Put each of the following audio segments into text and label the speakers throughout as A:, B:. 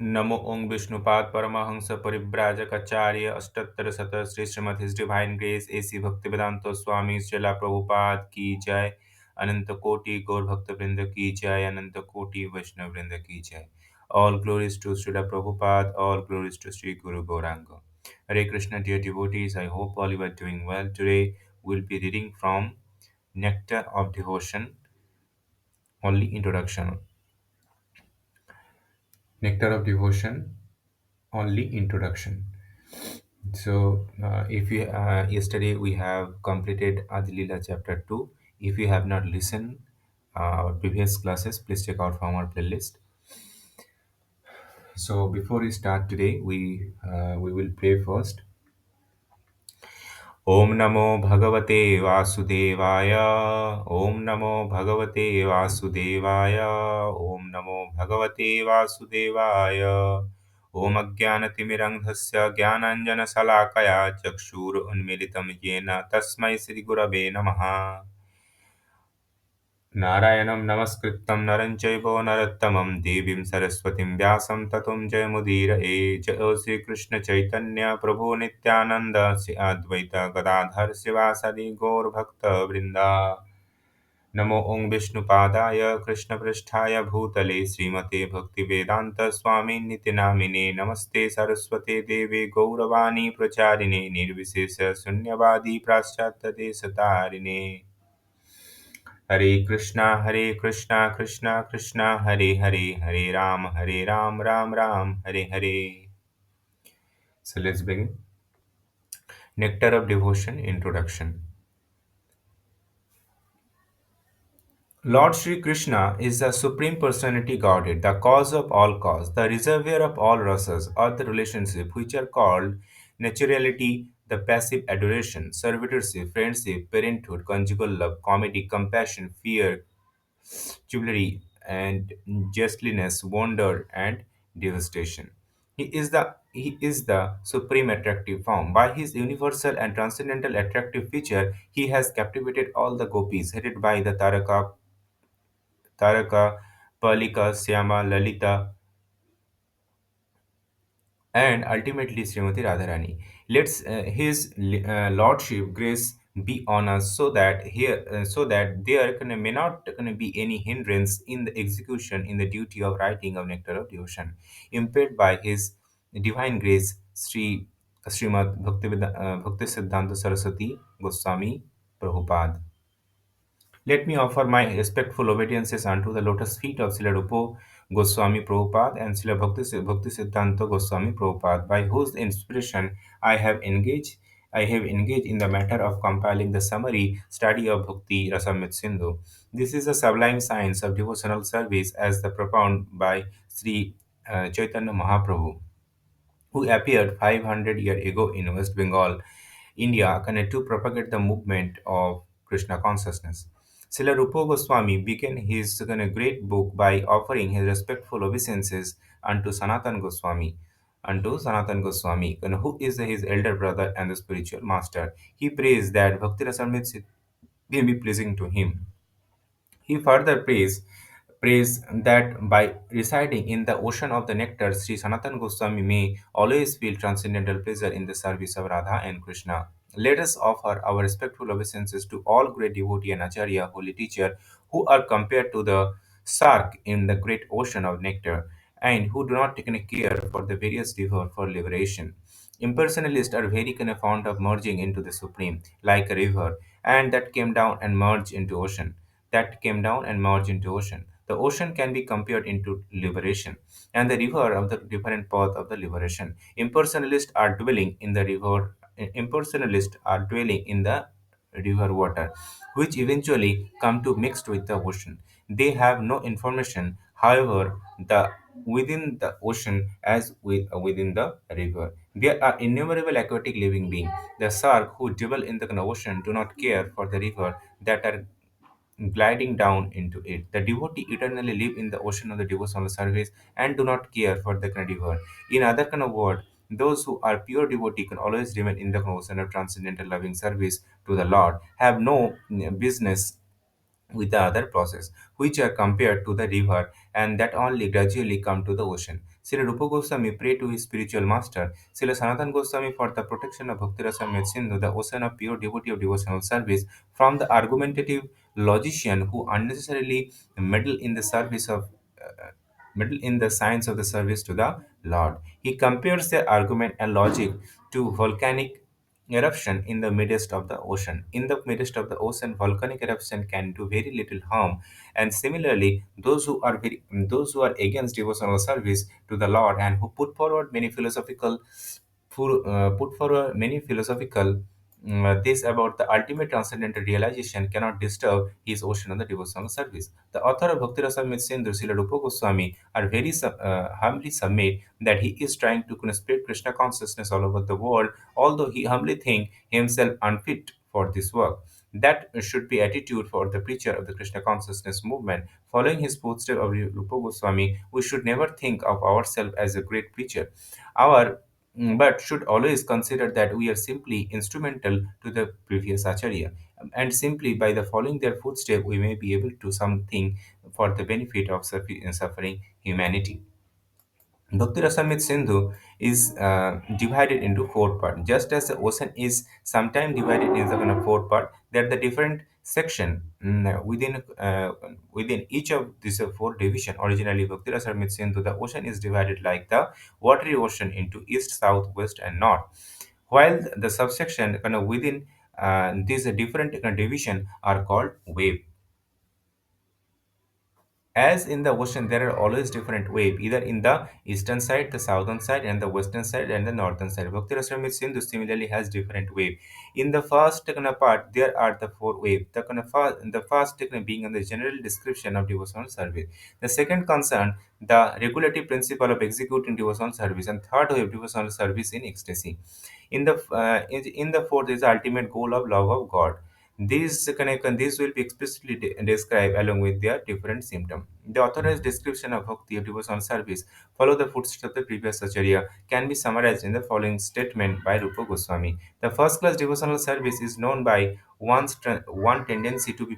A: Namo Om Vishnupad Paramahansa Paribrajakacarya Ashtattar Satar Sri Srimad His Divine Grace A.C. Bhaktivedanta Swami Srila Prabhupada Ki Jai Ananta Koti Gaur Bhakta Vrinda Ki Jai Ananta Koti Vaishnav Vrinda Ki Jai. All glories to Srila Prabhupada, all glories to Sri Guru Gauranga. Hare Krishna, dear devotees, I hope all you are doing well. Today we'll be reading from Nectar of Devotion, only introduction. Nectar of Devotion, only introduction. So, if you yesterday we have completed Adilila chapter 2. If you have not listened our previous classes, please check out from our playlist. So, before we start today, we will pray first. Om Namo Bhagavate Vasudevaya. Om Namo Bhagavate Vasudevaya. Om Namo Bhagavate Vasudevaya. Om Ajnanatimirandhasya Jnananjanasalakaya Chakshur Unmilitam Yena Tasmai Sri Gurave Namaha. Narayanam Namaskritam Naranchaivo Narottamam Devim Saraswatim Vyasam Tatum Jayamudira Jaya Sri Krishna Chaitanya Prabhu Nityananda Sri Advaita Gadadhar Sivasadi Gaur Bhakta Vrinda Namo Om Vishnupadaya Krishna Pristhaya Bhutale Srimate Bhakti Vedanta Swami Nitinamine Namaste Saraswate Deve Gauravani Pracharine Nirvisesa Sunyavadi Praschata Desatarine Hare Krishna, Krishna Krishna, Hare Hare, Hare Ram, Ram Ram, Hare Hare. So let's begin. Nectar of Devotion Introduction. Lord Sri Krishna is the Supreme Personality Godhead, the cause of all cause, the reservoir of all rasas, or the relationship which are called naturality, the passive adoration, servitorship, friendship, parenthood, conjugal love, comedy, compassion, fear, chivalry, and justliness, wonder, and devastation. He is the supreme attractive form. By his universal and transcendental attractive feature, he has captivated all the gopis, headed by the Taraka, Palika, Syama, Lalita, and ultimately Srimati Radharani. Let's his lordship grace be on us so that there may not be any hindrance in the execution in the duty of writing of Nectar of Devotion, impaired by his divine grace, Srimad Bhakti Siddhanta Saraswati Goswami Prabhupada. Let me offer my respectful obeisances unto the lotus feet of Srila Rupa Goswami Prabhupada and Srila Bhakti Siddhanta Goswami Prabhupada, by whose inspiration I have engaged in the matter of compiling the summary study of Bhakti Rasamrit Sindhu. This is a sublime science of devotional service as the propounded by Sri Chaitanya Mahaprabhu, who appeared 500 years ago in West Bengal, India, to propagate the movement of Krishna consciousness. Srila Rupa Goswami began his great book by offering his respectful obeisances unto Sanatan Goswami, who is his elder brother and the spiritual master. He prays that Bhakti Rasamrita may be pleasing to him. He further prays that by residing in the ocean of the nectar, Sri Sanatan Goswami may always feel transcendental pleasure in the service of Radha and Krishna. Let us offer our respectful obeisances to all great devotee and acharya, holy teacher, who are compared to the shark in the great ocean of nectar, and who do not take any care for the various river for liberation. Impersonalists are very fond of merging into the supreme, like a river, and that came down and merged into ocean. The ocean can be compared into liberation, and the river of the different path of the liberation. Impersonalists are dwelling in the river water, which eventually come to mixed with the ocean. They have no information, however, the within the ocean within the river. There are innumerable aquatic living beings. The shark who dwell in the ocean do not care for the river that are gliding down into it. The devotee eternally live in the ocean of the devotional service and do not care for the river. In other word, those who are pure devotee can always remain in the ocean of transcendental loving service to the Lord, have no business with the other process, which are compared to the river and that only gradually come to the ocean. Srila Rupa Goswami prayed to his spiritual master, Srila Sanatan Goswami, for the protection of Bhakti Rasamrita Sindhu, the ocean of pure devotee of devotional service, from the argumentative logician who unnecessarily meddle in the service of meddle in the science of the service to the Lord. He compares their argument and logic to volcanic eruption in the midst of the ocean. In the midst of the ocean, volcanic eruption can do very little harm. And similarly, those who are against devotional service to the Lord and who put forward many philosophical this about the ultimate transcendental realization cannot disturb his ocean on the devotional service. The author of Bhakti Rasamrita Sindhu, Srila Rupa Goswami, are very humbly submit that he is trying to spread Krishna consciousness all over the world, although he humbly think himself unfit for this work. That should be attitude for the preacher of the Krishna consciousness movement. Following his footsteps of Rupa Goswami, we should never think of ourselves as a great preacher. Our but should always consider that we are simply instrumental to the previous acharya, and simply by the following their footsteps we may be able to something for the benefit of suffering humanity. Bhakti Rasamrita Sindhu is divided into four parts. Just as the ocean is sometimes divided into four parts, there are the different section within each of these four division. Originally, Bhakti Rasamrita Sindhu, the ocean is divided like the watery ocean into east, south, west, and north. While the subsection within these different division are called wave. As in the ocean, there are always different waves, either in the eastern side, the southern side, and the western side, and the northern side. Bhakti Rasamrita Sindhu similarly has different waves. In the first part, there are the four waves. The first being on the general description of devotional service. The second concern the regulative principle of executing devotional service, and third wave devotional service in ecstasy. In the fourth is the ultimate goal of love of God. These will be explicitly described along with their different symptoms. The authorized description of bhakti of devotional service, follow the footsteps of the previous acharya, can be summarized in the following statement by Rupa Goswami. The first class devotional service is known by one tendency to be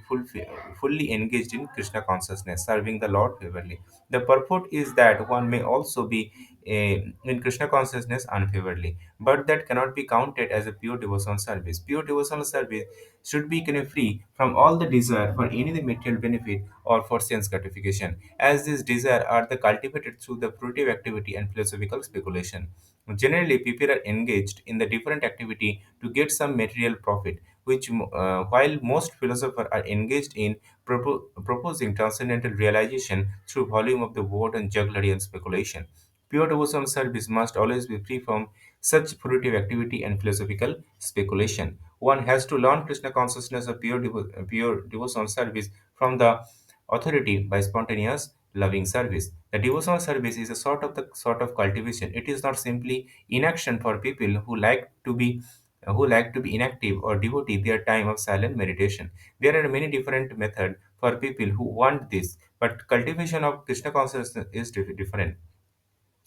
A: fully engaged in Krishna consciousness, serving the Lord favorably. The purport is that one may also be in Krishna consciousness unfavorably, but that cannot be counted as a pure devotional service. Pure devotional service should be free from all the desire for any material benefit or for sense gratification, as these desires are cultivated through the productive activity and philosophical speculation. Generally, people are engaged in the different activity to get some material profit, while most philosophers are engaged in proposing transcendental realization through volume of the word and jugglery and speculation. Pure devotional service must always be free from such fruitive activity and philosophical speculation. One has to learn Krishna consciousness of pure devotional service from the authority by spontaneous loving service. The devotional service is a sort of cultivation. It is not simply inaction for people who like to be inactive or devotee their time of silent meditation. There are many different methods for people who want this, but cultivation of Krishna consciousness is different.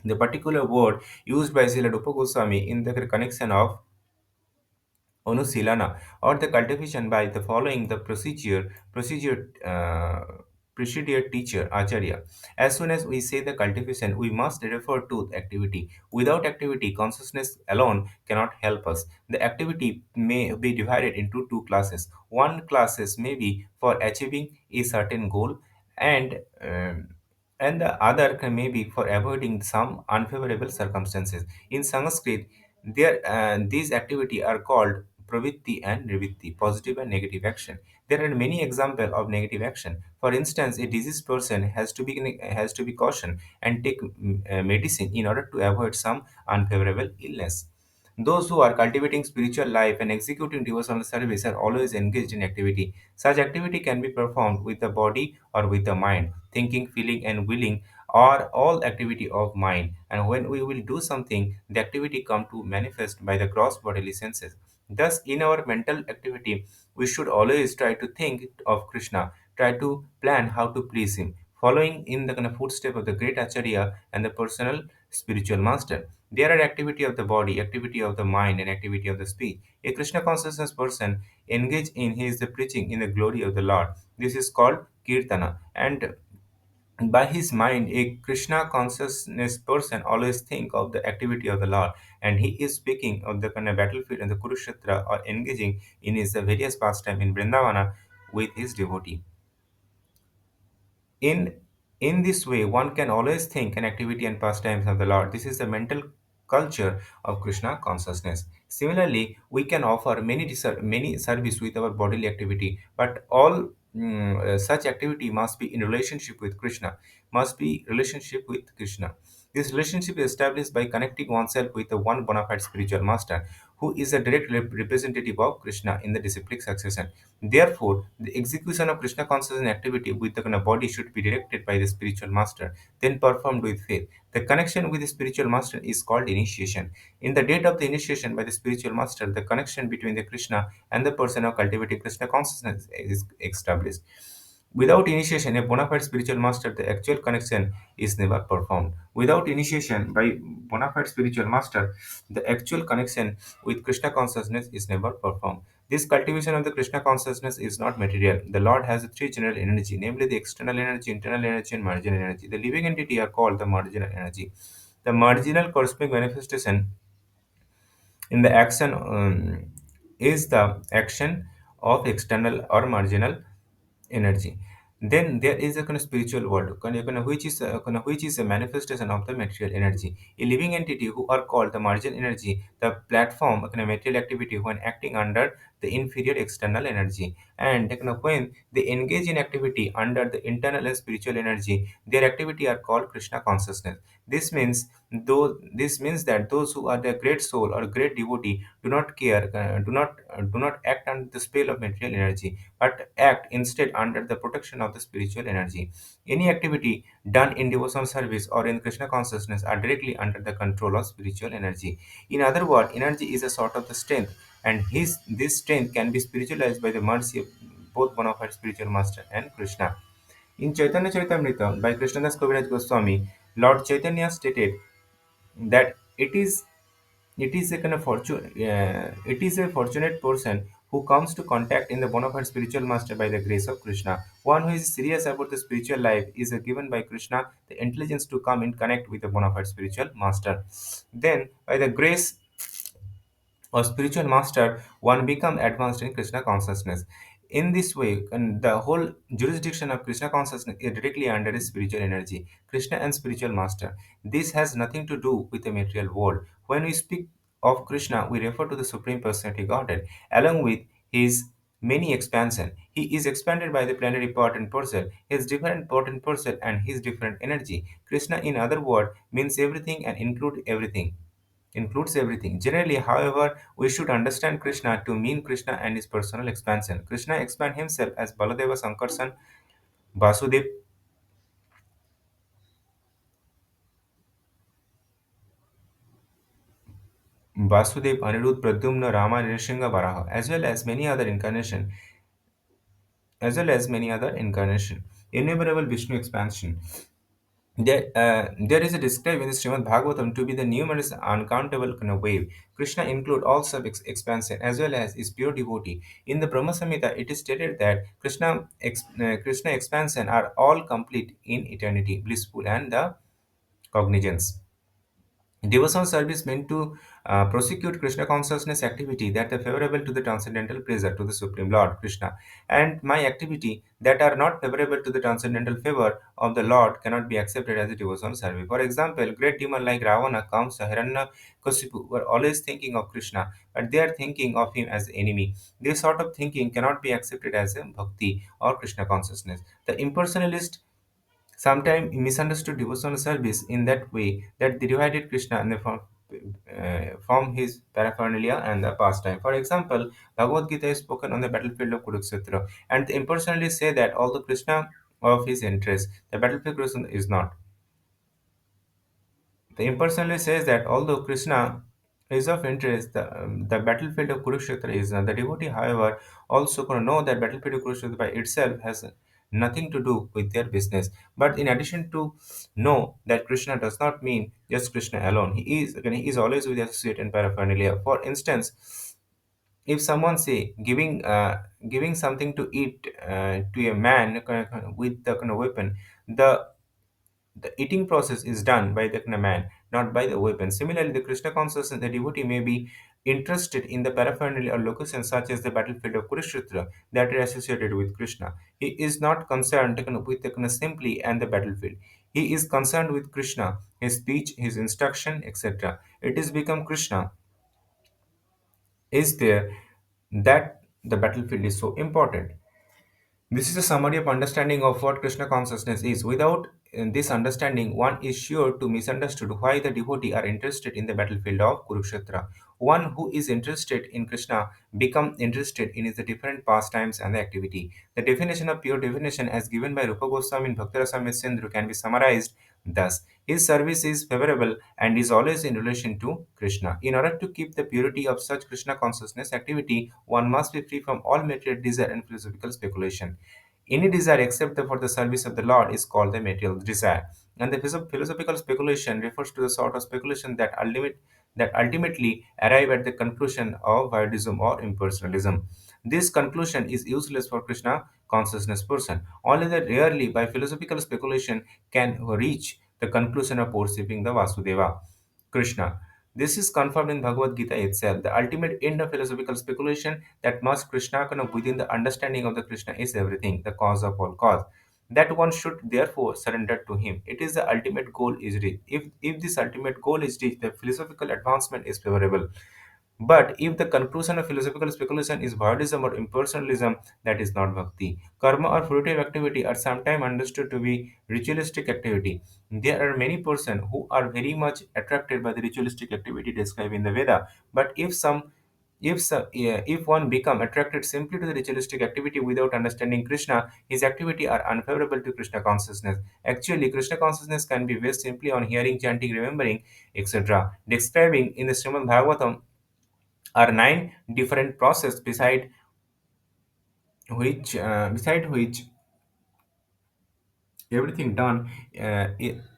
A: The particular word used by Srila Rupa Goswami in the connection of Anusilana or the cultivation by the following the procedure teacher Acharya. As soon as we say the cultivation, we must refer to the activity. Without activity, consciousness alone cannot help us. The activity may be divided into two classes. One classes may be for achieving a certain goal, and and the other may be for avoiding some unfavorable circumstances. In Sanskrit, these activities are called pravitti and nivitti, positive and negative action. There are many examples of negative action. For instance, a diseased person has to be cautioned and take medicine in order to avoid some unfavorable illness. Those who are cultivating spiritual life and executing devotional service are always engaged in activity. Such activity can be performed with the body or with the mind. Thinking, feeling, and willing are all activity of mind. And when we will do something, the activity come to manifest by the gross bodily senses. Thus, in our mental activity, we should always try to think of Krishna, try to plan how to please Him, following in the footstep of the great Acharya and the personal spiritual master. There are activity of the body, activity of the mind, and activity of the speech. A Krishna consciousness person engaged in his preaching in the glory of the Lord. This is called kirtana. And by his mind, a Krishna consciousness person always think of the activity of the Lord, and he is speaking of the kind of battlefield and the Kurukshetra or engaging in his various pastime in Vrindavana with his devotee. In in this way, one can always think an activity and pastimes of the Lord. This is the mental culture of Krishna consciousness. Similarly, we can offer many service with our bodily activity, but all such activity must be in relationship with Krishna. Must be relationship with Krishna. This relationship is established by connecting oneself with the one bona fide spiritual master, who is a direct representative of Krishna in the disciplic succession. Therefore, the execution of Krishna consciousness activity with the kind of body should be directed by the spiritual master, then performed with faith. The connection with the spiritual master is called initiation. In the date of the initiation by the spiritual master, the connection between the Krishna and the person of cultivating Krishna consciousness is established. Without initiation, a bona fide spiritual master, the actual connection is never performed. Without initiation by bona fide spiritual master, the actual connection with Krishna consciousness is never performed. This cultivation of the Krishna consciousness is not material. The Lord has three general energy, namely the external energy, internal energy, and marginal energy. The living entity are called the marginal energy. The marginal cosmic manifestation in the action is the action of external or marginal energy. Then there is a kind of spiritual world, which is a manifestation of the material energy. A living entity who are called the marginal energy, the platform kind of material activity when acting under the inferior external energy. And when they engage in activity under the internal and spiritual energy, their activity are called Krishna consciousness. This means that those who are the great soul or great devotee do not care, do not act under the spell of material energy, but act instead under the protection of the spiritual energy. Any activity done in devotional service or in Krishna consciousness are directly under the control of spiritual energy. In other words, energy is a sort of the strength, and this strength can be spiritualized by the mercy of both bona fide spiritual master and Krishna. In Chaitanya Charitamrita by Krishnadas Kaviraj Goswami, Lord Chaitanya stated that it is a kind of it is a fortunate person who comes to contact in the bona fide spiritual master by the grace of Krishna. One who is serious about the spiritual life is given by Krishna the intelligence to come in connect with the bona fide spiritual master. Then, by the grace or spiritual master, one becomes advanced in Krishna consciousness. In this way, and the whole jurisdiction of Krishna consciousness is directly under his spiritual energy, Krishna and spiritual master. This has nothing to do with the material world. When we speak of Krishna, we refer to the Supreme Personality Godhead, along with his many expansion. He is expanded by the plenary part and parcel, his different part and parcel, and his different energy. Krishna, in other words, means everything and includes everything. Generally, however, we should understand Krishna to mean Krishna and his personal expansion. Krishna expand himself as Baladeva Sankarsan, Basudev, Anirudh, Pradyumna, Rama, Nrsimha, Varaha, as well as many other incarnation. Innumerable Vishnu expansion. There is a described in the Srimad Bhagavatam to be the numerous uncountable kind of wave. Krishna include all sub expansion as well as his pure devotee. In the Brahma Samhita, it is stated that Krishna expansion are all complete in eternity, blissful and the cognizance. Devotional service meant to prosecute Krishna consciousness activity that are favorable to the transcendental pleasure to the Supreme Lord Krishna, and my activity that are not favorable to the transcendental favor of the Lord cannot be accepted as a devotional service. For example, great demon like Ravana, Kamsa, Hiranyakasipu were always thinking of Krishna, but they are thinking of him as the enemy. This sort of thinking cannot be accepted as a bhakti or Krishna consciousness. The impersonalist sometimes misunderstood devotional service in that way that they divided Krishna and from his paraphernalia and the pastime. For example, Bhagavad Gita is spoken on the battlefield of Kurukshetra, and the impersonalists say that although Krishna of his interest, the battlefield Krishna is not. The impersonalist says that although Krishna is of interest, the battlefield of Kurukshetra is not. The devotee, however, also know that battlefield of Kurukshetra by itself has nothing to do with their business. But in addition to know that Krishna does not mean just Krishna alone. He is always with the associate and paraphernalia. For instance, if someone say giving something to eat to a man with the kind of weapon, the the eating process is done by the man, not by the weapon. Similarly, the Krishna consciousness, the devotee may be interested in the paraphernalia or locations such as the battlefield of Kurukshetra that are associated with Krishna. He is not concerned with simply and the battlefield. He is concerned with Krishna, his speech, his instruction, etc. It is become Krishna is there that the battlefield is so important. This is a summary of understanding of what Krishna consciousness is. Without this understanding, one is sure to misunderstood why the devotee are interested in the battlefield of Kurukshetra. One who is interested in Krishna become interested in his different pastimes and the activity. The definition of pure definition as given by Rupa Goswami in Bhakti Sindhu can be summarized thus. His service is favorable and is always in relation to Krishna. In order to keep the purity of such Krishna consciousness activity, one must be free from all material desire and philosophical speculation. Any desire except for the service of the Lord is called the material desire. And the philosophical speculation refers to the sort of speculation that ultimately arrive at the conclusion of Vaidism or impersonalism. This conclusion is useless for Krishna consciousness person. Only that rarely by philosophical speculation can reach the conclusion of worshipping the Vasudeva, Krishna. This is confirmed in Bhagavad Gita itself. The ultimate end of philosophical speculation that must Krishna within the understanding of the Krishna is everything, the cause of all cause. That one should therefore surrender to him. It is the ultimate goal is reached. If this ultimate goal is reached, the philosophical advancement is favorable. But if the conclusion of philosophical speculation is Vaidism or impersonalism, that is not bhakti. Karma or fruitive activity are sometimes understood to be ritualistic activity. There are many persons who are very much attracted by the ritualistic activity described in the Veda. But if one become attracted simply to the ritualistic activity without understanding Krishna, his activity are unfavorable to Krishna consciousness. Actually, Krishna consciousness can be based simply on hearing, chanting, remembering, etc. Describing in the Srimad Bhagavatam are nine different processes beside which everything done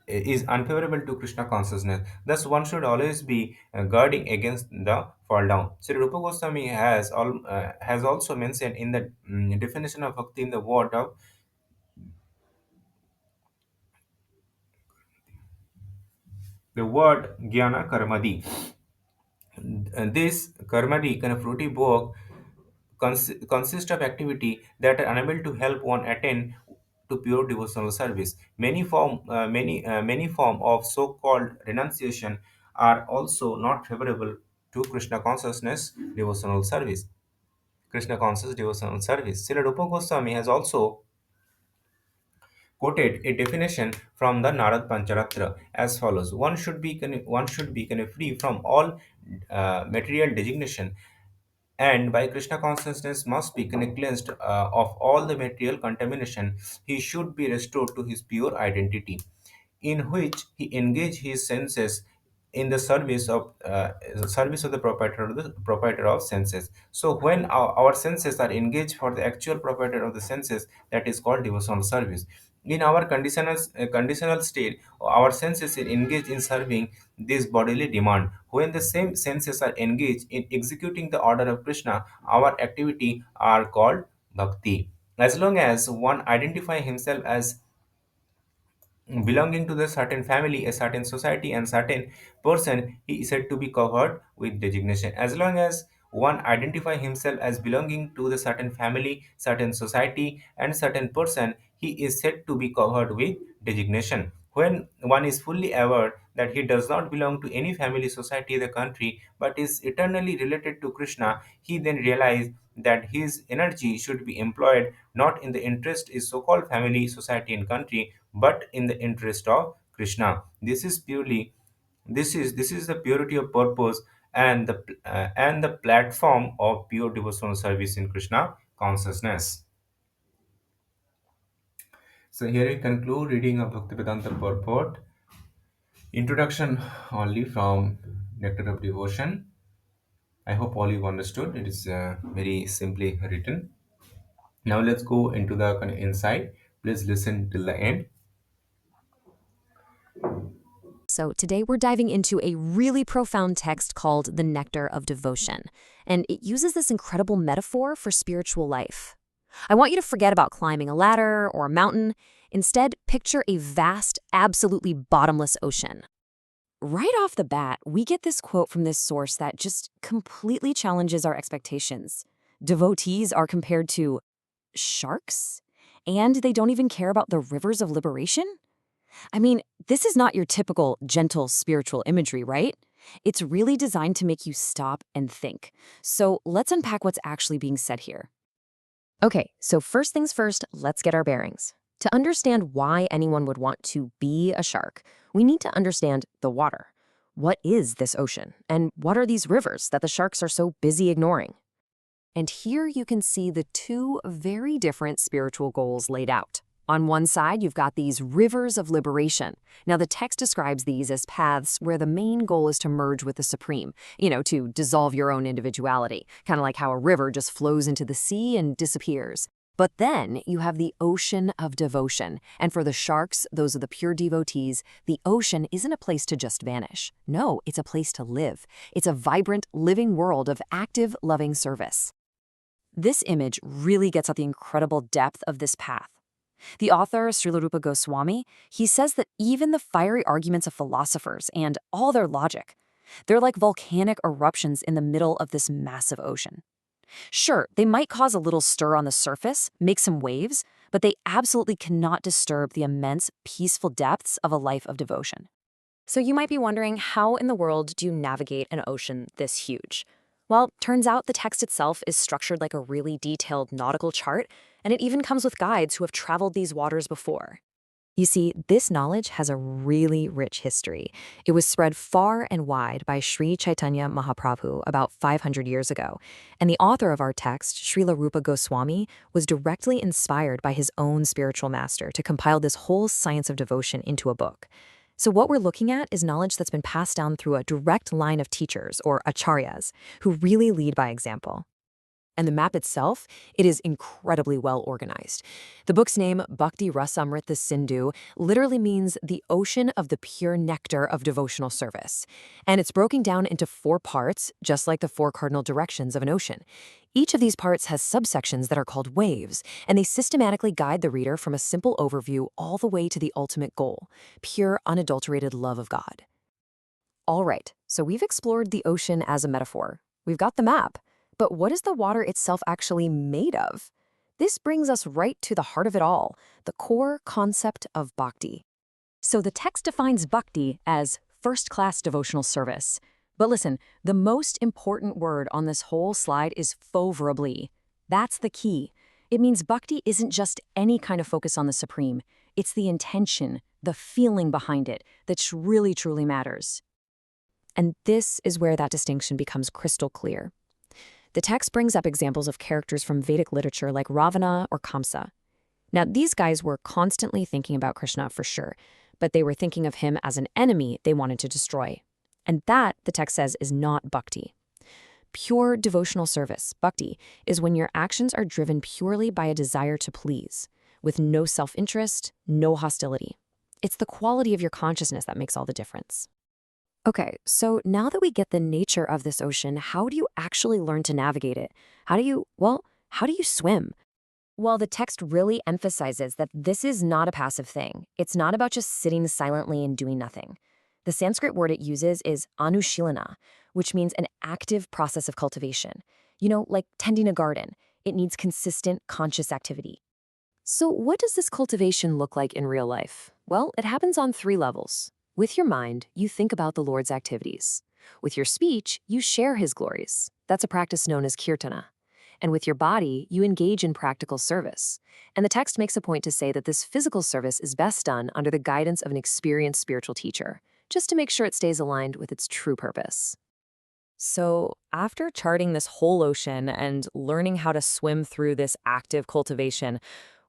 A: is unfavorable to Krishna consciousness. Thus, one should always be guarding against the fall down. Sri Rupa Goswami has also mentioned in the definition of bhakti in the word jnana karmadi. This karmadi kind of fruity work consist of activity that are unable to help one attain to pure devotional service. Many form of so-called renunciation are also not favorable to Krishna consciousness devotional service. Krishna conscious devotional service. Srila Rupa Goswami has also quoted a definition from the Narad Pancharatra as follows: one should be free from all material designation, and by Krishna consciousness must be cleansed of all the material contamination. He should be restored to his pure identity, in which he engage his senses in the service of the proprietor of senses. So when our senses are engaged for the actual proprietor of the senses, that is called devotional service. In our conditional state, our senses are engaged in serving this bodily demand. When the same senses are engaged in executing the order of Krishna, our activity are called bhakti. As long as one identify himself as belonging to the certain family, a certain society, and certain person, he is said to be covered with designation. As long as one identify himself as belonging to the certain family, certain society, and certain person, he is said to be covered with designation. When one is fully aware that he does not belong to any family, society, the country, but is eternally related to Krishna, he then realizes that his energy should be employed not in the interest is so-called family, society, and country, but in the interest of Krishna. This is the purity of purpose and the platform of pure devotional service in Krishna consciousness. So here we conclude reading of Bhaktivedanta purport. Introduction only from Nectar of Devotion. I hope all you understood. It is very simply written. Now let's go into the kind of insight. Please listen till the end.
B: So today we're diving into a really profound text called The Nectar of Devotion, and it uses this incredible metaphor for spiritual life. I want you to forget about climbing a ladder or a mountain. Instead, picture a vast, absolutely bottomless ocean. Right off the bat, we get this quote from this source that just completely challenges our expectations. Devotees are compared to sharks? And they don't even care about the rivers of liberation? I mean, this is not your typical gentle spiritual imagery, right? It's really designed to make you stop and think. So let's unpack what's actually being said here. Okay, so first things first, let's get our bearings. To understand why anyone would want to be a shark, we need to understand the water. What is this ocean? And what are these rivers that the sharks are so busy ignoring? And here you can see the two very different spiritual goals laid out. On one side, you've got these rivers of liberation. Now, the text describes these as paths where the main goal is to merge with the Supreme, to dissolve your own individuality, kind of like how a river just flows into the sea and disappears. But then you have the ocean of devotion. And for the sharks, those are the pure devotees, the ocean isn't a place to just vanish. No, it's a place to live. It's a vibrant, living world of active, loving service. This image really gets at the incredible depth of this path. The author, Srila Rupa Goswami, he says that even the fiery arguments of philosophers and all their logic, they're like volcanic eruptions in the middle of this massive ocean. Sure, they might cause a little stir on the surface, make some waves, but they absolutely cannot disturb the immense, peaceful depths of a life of devotion. So you might be wondering, how in the world do you navigate an ocean this huge? Well, turns out the text itself is structured like a really detailed nautical chart, and it even comes with guides who have traveled these waters before. You see, this knowledge has a really rich history. It was spread far and wide by Sri Chaitanya Mahaprabhu about 500 years ago, and the author of our text, Srila Rupa Goswami, was directly inspired by his own spiritual master to compile this whole science of devotion into a book. So what we're looking at is knowledge that's been passed down through a direct line of teachers, or acharyas, who really lead by example. And the map itself, it is incredibly well organized. The book's name, Bhakti Rasamrita Sindhu, literally means the ocean of the pure nectar of devotional service. And it's broken down into 4 parts, just like the 4 cardinal directions of an ocean. Each of these parts has subsections that are called waves, and they systematically guide the reader from a simple overview all the way to the ultimate goal, pure, unadulterated love of God. All right, so we've explored the ocean as a metaphor. We've got the map. But what is the water itself actually made of? This brings us right to the heart of it all, the core concept of bhakti. So the text defines bhakti as first-class devotional service. But listen, the most important word on this whole slide is favorably. That's the key. It means bhakti isn't just any kind of focus on the Supreme. It's the intention, the feeling behind it, that really, truly matters. And this is where that distinction becomes crystal clear. The text brings up examples of characters from Vedic literature like Ravana or Kamsa. Now, these guys were constantly thinking about Krishna for sure, but they were thinking of him as an enemy they wanted to destroy. And that, the text says, is not bhakti. Pure devotional service, bhakti, is when your actions are driven purely by a desire to please, with no self-interest, no hostility. It's the quality of your consciousness that makes all the difference. Okay, so now that we get the nature of this ocean, how do you actually learn to navigate it? How do you swim? Well, the text really emphasizes that this is not a passive thing. It's not about just sitting silently and doing nothing. The Sanskrit word it uses is anushilana, which means an active process of cultivation. Like tending a garden. It needs consistent, conscious activity. So what does this cultivation look like in real life? Well, it happens on 3 levels. With your mind, you think about the Lord's activities. With your speech, you share his glories. That's a practice known as kirtana. And with your body, you engage in practical service. And the text makes a point to say that this physical service is best done under the guidance of an experienced spiritual teacher, just to make sure it stays aligned with its true purpose. So, after charting this whole ocean and learning how to swim through this active cultivation,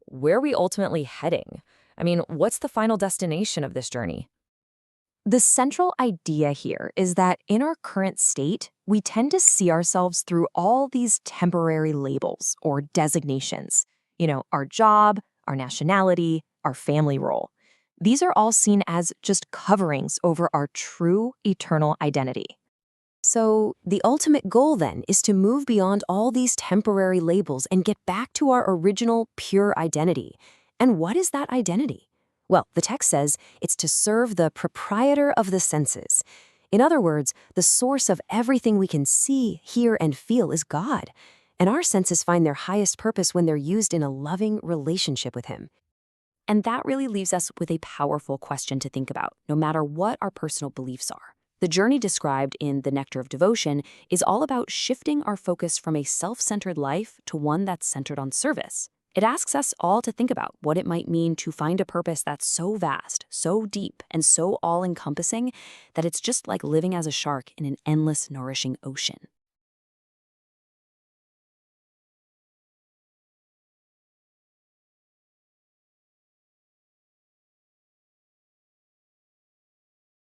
B: where are we ultimately heading? I mean, what's the final destination of this journey? The central idea here is that in our current state, we tend to see ourselves through all these temporary labels or designations. Our job, our nationality, our family role. These are all seen as just coverings over our true eternal identity. So, the ultimate goal then is to move beyond all these temporary labels and get back to our original pure identity. And what is that identity? Well, the text says it's to serve the proprietor of the senses. In other words, the source of everything we can see, hear, and feel is God. And our senses find their highest purpose when they're used in a loving relationship with Him. And that really leaves us with a powerful question to think about, no matter what our personal beliefs are. The journey described in The Nectar of Devotion is all about shifting our focus from a self-centered life to one that's centered on service. It asks us all to think about what it might mean to find a purpose that's so vast, so deep, and so all-encompassing that it's just like living as a shark in an endless, nourishing ocean.